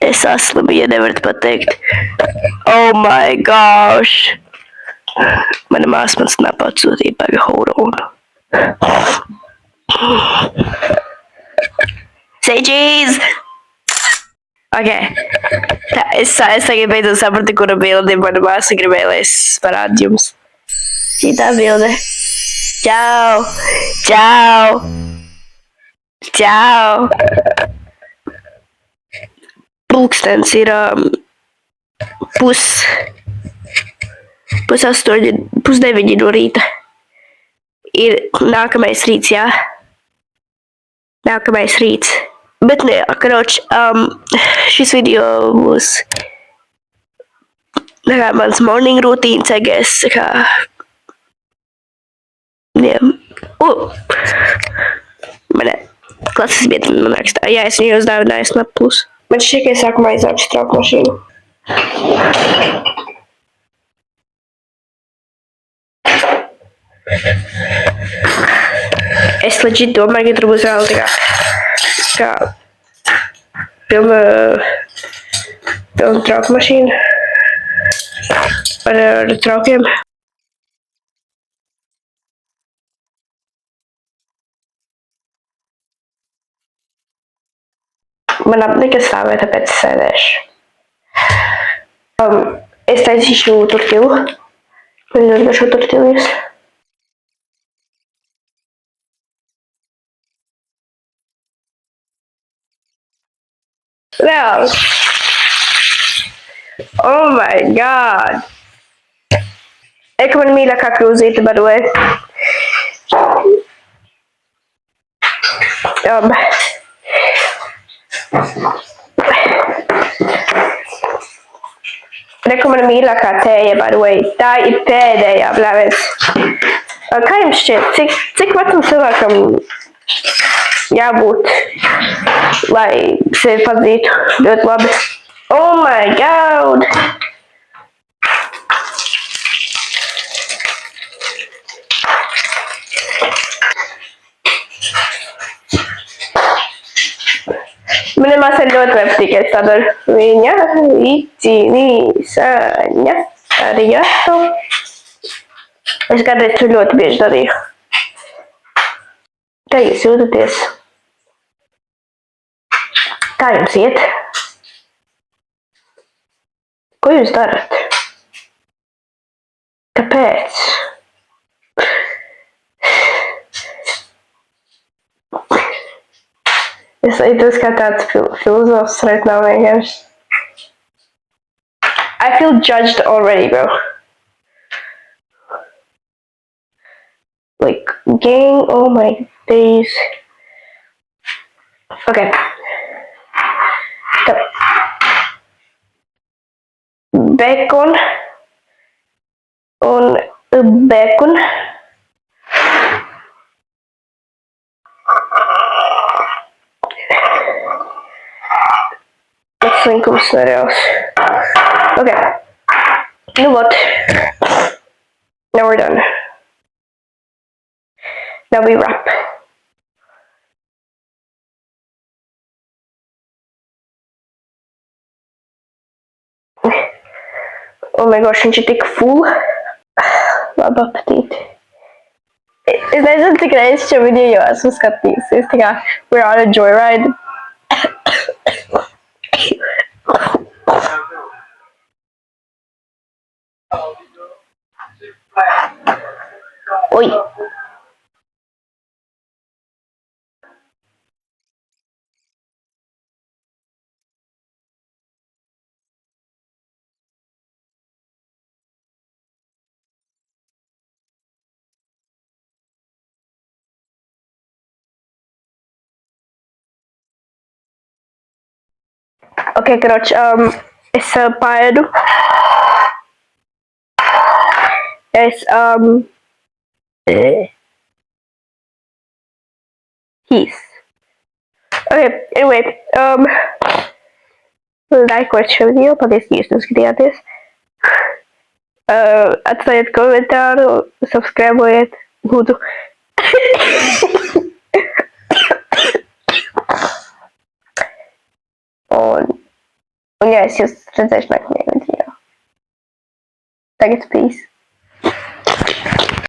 Es esmu, ja nevarat pateikt. Oh my gosh. Mana māsa man snap atsūtīja, paga, hold on. Say cheese! Ok. Es tagad beidzot sapratu, kura bildi mana māsa gribēja, lai es parādu jums. Šitā bilde. Čau! Čau! Čau! Pulkstens ir pusdeviņi no rīta. Ir nākamais rīts, jā. Nākamais rīts. Bet ne, karoč, šis video būs mans morning routines, I guess, yeah. Mana klases biedra man rakstā. Jā, es viņu uzdāvināju Snap Plus. Man šķiet, ka es sākumā izauču trauku mašīnu. Es legit domāju, ka tur būs vēl kā pilna trauku mašīna ar traukiem. Man apnika stāvēt, tāpēc es sēdēšu. Es taisīšu tortilu. Man ļoti garšo tortilijas. Reāli. Oh my god. Eka man mīļākā krūzīte, by the way. Reku mana mīļākā tēja, by the way. Tā ir pēdējā, bļāvies. Kā jums šķiet, cik vecam cilvēkam jābūt, lai sevi pazītu ļoti labi? Oh my god! Manai māsai ļoti nepatīk, ja es tā daru. Viņa izcīnīsaņa arigato. Es kādreiz to ļoti bieži darīju. Kā jūs jūtaties? Kā jums iet? Ko jūs darat? Kāpēc? Es jūtos kā tāds filozofs right now, vienkārši. I feel judged already, bro. Like, gang, oh my days. Okay. So, bacon un bacon. Slinkums nereāls. Okay. You know what? Now we're done. Now we wrap. Oh my gosh, viņš ir tik full. Labi apetīti. Es nezinu, cik reizes šo video jau esmu skatījusies. Tā kā we're on a joyride. Oi. Okay, короче, es paēdu. Es, peace. Okay, anyway, laikot šo video, paldies, ka jūs noskatījāties. Atstājiet komentāru, subscribējiet, lūdzu. Un jā, es jūs redzēšu nākamajā video. Tagad peace.